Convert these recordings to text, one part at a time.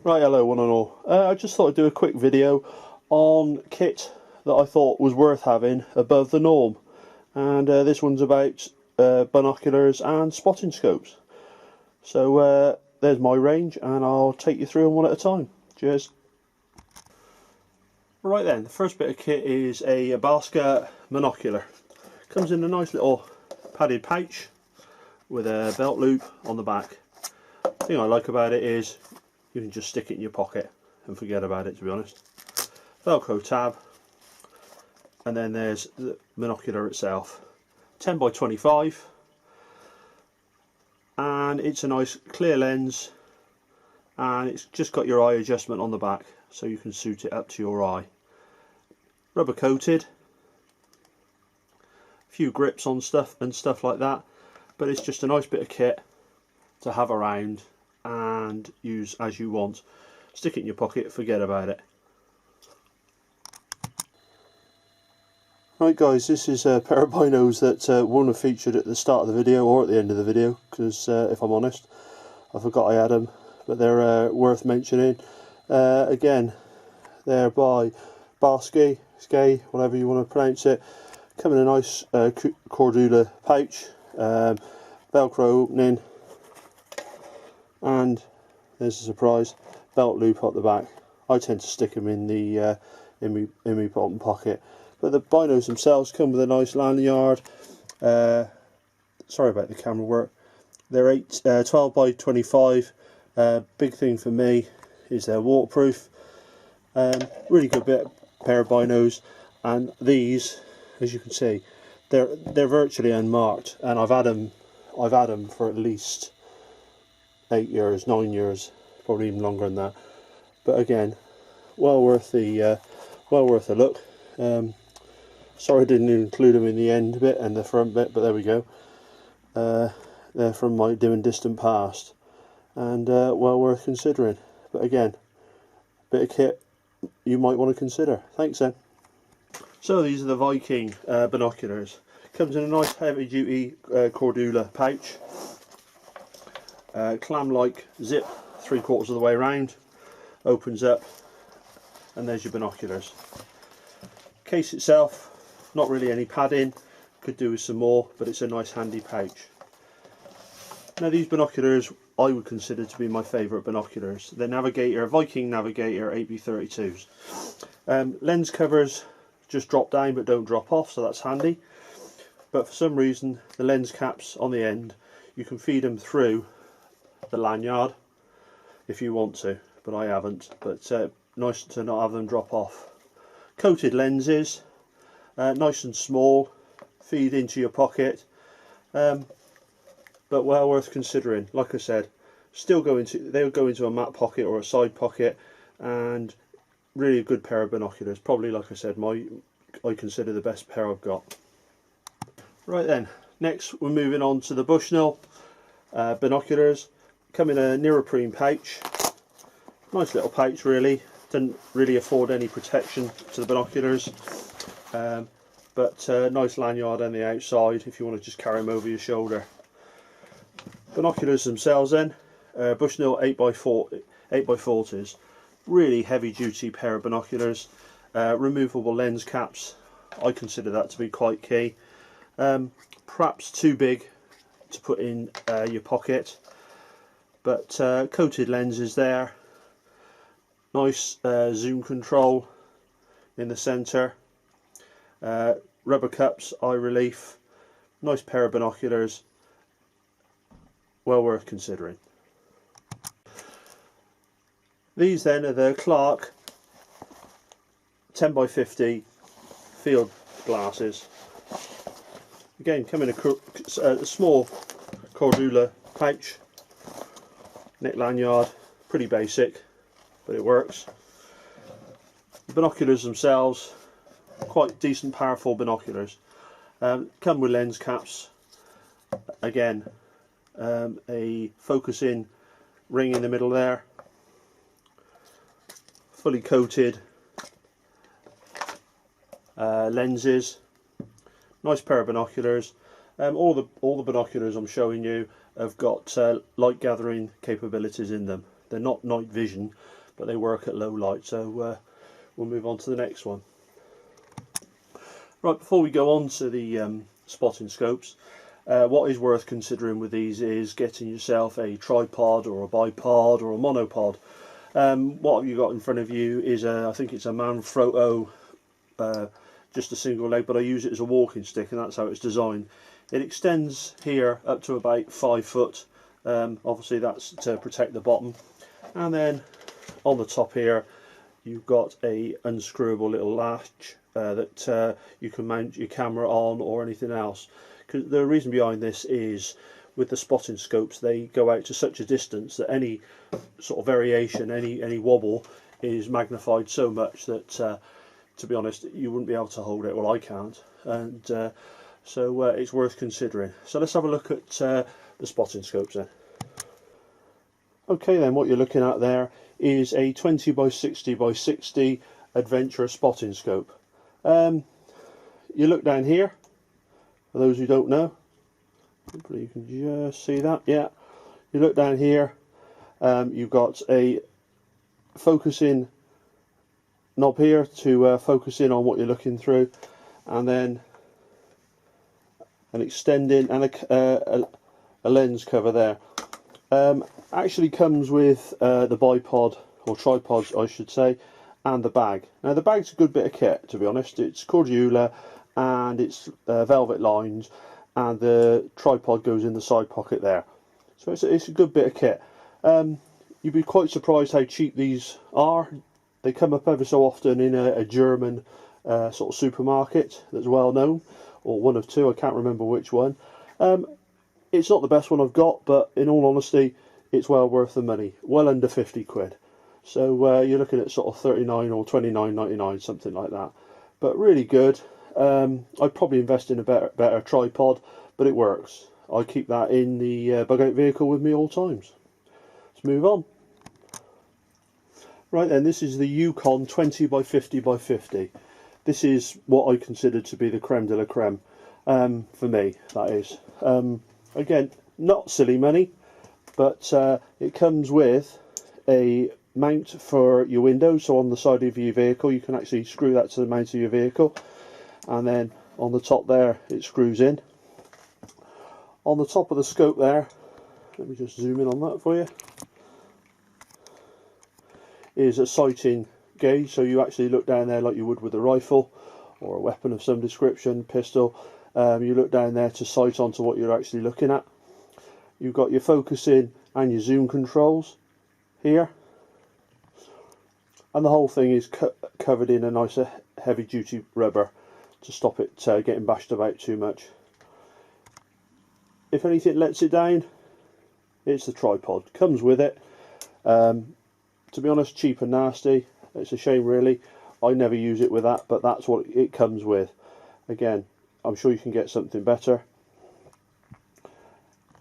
Right, hello one and all. I just thought I'd do a quick video on kit that I thought was worth having above the norm. And this one's about binoculars and spotting scopes. So there's my range, and I'll take you through them one at a time. Cheers. Right then, the first bit of kit is a basket monocular. Comes in a nice little padded pouch with a belt loop on the back. The thing I like about it is you can just stick it in your pocket and forget about it, to be honest. Velcro tab, and then there's the monocular itself. 10 by 25, and it's a nice clear lens, and it's just got your eye adjustment on the back so you can suit it up to your eye. Rubber coated, a few grips on stuff and stuff like that, but it's just a nice bit of kit to have around and use as you want. Stick it in your pocket, forget about it. Right guys, this is a pair of binos that wouldn't have featured at the start of the video or at the end of the video, because if I'm honest, I forgot I had them, but they're worth mentioning. Again, they're by Basque, whatever you want to pronounce it. Come in a nice cordula pouch, Velcro opening, and there's a surprise belt loop at the back. I tend to stick them in the in my bottom pocket, but the binos themselves come with a nice lanyard. Sorry about the camera work. They're 12 by 25. Big thing for me is they're waterproof. Really good pair of binos, and these, as you can see, they're virtually unmarked, and I've had them for at least 8 years, 9 years, probably even longer than that. But again, well worth the look. Sorry I didn't include them in the end bit and the front bit, but there we go. They're from my dim and distant past, and well worth considering. But again, bit of kit you might want to consider. Thanks then. So these are the Viking binoculars. Comes in a nice heavy duty cordula pouch. Clam-like zip 3/4 of the way around, opens up, and there's your binoculars. Case itself, not really any padding, could do with some more, but it's a nice handy pouch. Now these binoculars I would consider to be my favourite binoculars. They're Navigator, Viking Navigator 8B32s. Lens covers just drop down but don't drop off, so that's handy. But for some reason the lens caps on the end, you can feed them through the lanyard if you want to, but I haven't. But nice to not have them drop off. Coated lenses, nice and small, feed into your pocket, but well worth considering. Like I said, they would go into a mat pocket or a side pocket, and really a good pair of binoculars. Probably, like I said, I consider the best pair I've got. Right then, next we're moving on to the Bushnell binoculars. Come in a neoprene pouch. Nice little pouch, really. Doesn't really afford any protection to the binoculars, but nice lanyard on the outside if you want to just carry them over your shoulder. Binoculars themselves then, Bushnell 8x40s. Really heavy duty pair of binoculars. Removable lens caps, I consider that to be quite key. Perhaps too big to put in your pocket, but coated lenses there. Nice zoom control in the centre. Rubber cups, eye relief. Nice pair of binoculars. Well worth considering. These then are the Clark 10 by 50 field glasses. Again, come in a small cordula pouch, neck lanyard, pretty basic, but it works. The binoculars themselves, quite decent, powerful binoculars. Come with lens caps. Again, a focusing ring in the middle there. Fully coated lenses. Nice pair of binoculars. All the binoculars I'm showing you have got light gathering capabilities in them. They're not night vision, but they work at low light. So we'll move on to the next one. Right, before we go on to the spotting scopes, what is worth considering with these is getting yourself a tripod or a bipod or a monopod. What have you got in front of you is I think it's a Manfrotto, just a single leg, but I use it as a walking stick, and that's how it's designed. It extends here up to about 5 foot. Obviously that's to protect the bottom, and then on the top here you've got a unscrewable little latch that you can mount your camera on or anything else. Because the reason behind this is with the spotting scopes, they go out to such a distance that any sort of variation, any wobble is magnified so much that to be honest, you wouldn't be able to hold it. Well, I can't, and so it's worth considering. So let's have a look at the spotting scopes then. Okay then, what you're looking at there is a 20 by 60 by 60 adventure spotting scope. You look down here, for those who don't know, hopefully you can just see that. Yeah, you look down here, you've got a focusing knob here to focus in on what you're looking through, and then an extending and a lens cover there. Actually comes with the bipod, or tripods I should say, and the bag. Now the bag's a good bit of kit, to be honest. It's Cordula and it's velvet lined, and the tripod goes in the side pocket there. So it's a good bit of kit. You'd be quite surprised how cheap these are. They come up ever so often in a German sort of supermarket that's well known, or one of two, I can't remember which one. It's not the best one I've got, but in all honesty, it's well worth the money. Well under 50 quid. So you're looking at sort of 39 or 29.99, something like that. But really good. I'd probably invest in a better tripod, but it works. I keep that in the bug out vehicle with me all times. Let's move on. Right then, this is the Yukon 20 by 50 by 50. This is what I consider to be the creme de la creme, for me, that is. Again, not silly money, but it comes with a mount for your windows. So on the side of your vehicle, you can actually screw that to the mount of your vehicle, and then on the top there, it screws in. On the top of the scope there, let me just zoom in on that for you, is a sighting gauge. So you actually look down there like you would with a rifle or a weapon of some description, pistol. You look down there to sight onto what you're actually looking at. You've got your focusing and your zoom controls here, and the whole thing is covered in a nice heavy duty rubber to stop it getting bashed about too much. If anything lets it down, it's the tripod. Comes with it. To be honest, cheap and nasty. It's a shame really. I never use it with that, but that's what it comes with. Again, I'm sure you can get something better.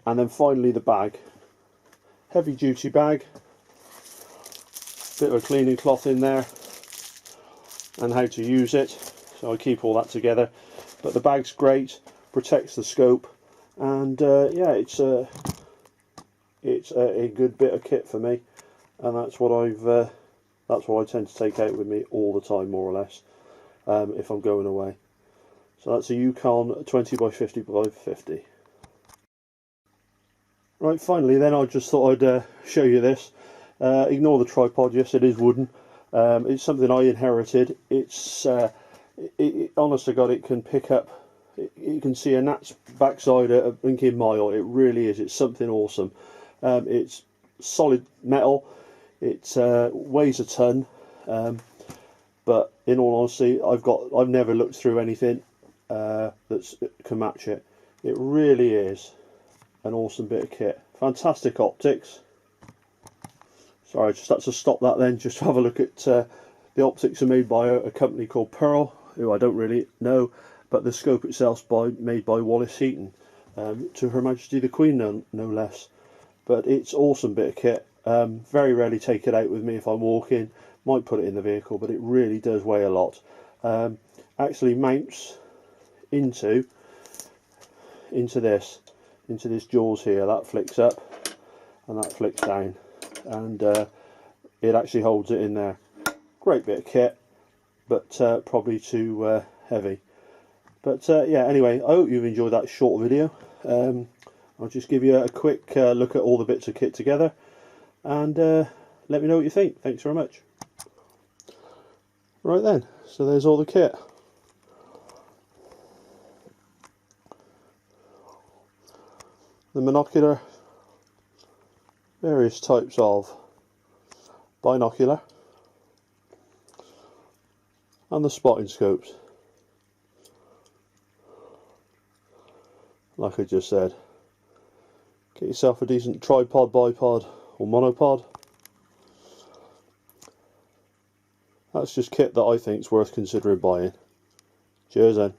And then finally the bag. Heavy duty bag. Bit of a cleaning cloth in there, and how to use it. So I keep all that together. But the bag's great, protects the scope, and yeah, it's a good bit of kit for me, and that's what I tend to take out with me all the time, more or less, if I'm going away. So that's a Yukon 20 by 50 by 50. Right, finally then, I just thought I'd show you this. Ignore the tripod. Yes, it is wooden. It's something I inherited. It's honest to God, it can pick up. You can see a gnat's backside at a blinking mile. It really is. It's something awesome. It's solid metal. It weighs a ton. But in all honesty, I've never looked through anything that can match it. It really is an awesome bit of kit. Fantastic optics. Sorry, I just had to stop that then just to have a look at the optics are made by a company called Pearl, who I don't really know, but the scope itself made by Wallace Heaton, to Her Majesty the Queen, no less. But it's awesome bit of kit. Very rarely take it out with me if I'm walking. Might put it in the vehicle, but it really does weigh a lot. Actually mounts into this jaws here. That flicks up and that flicks down. and it actually holds it in there. Great bit of kit, but probably too heavy. But yeah, anyway, I hope you've enjoyed that short video. I'll just give you a quick look at all the bits of kit together, and let me know what you think. Thanks very much. Right then, so there's all the kit. The monocular, various types of binocular, and the spotting scopes. Like I just said, get yourself a decent tripod, bipod or monopod. That's just kit that I think is worth considering buying. Cheers then.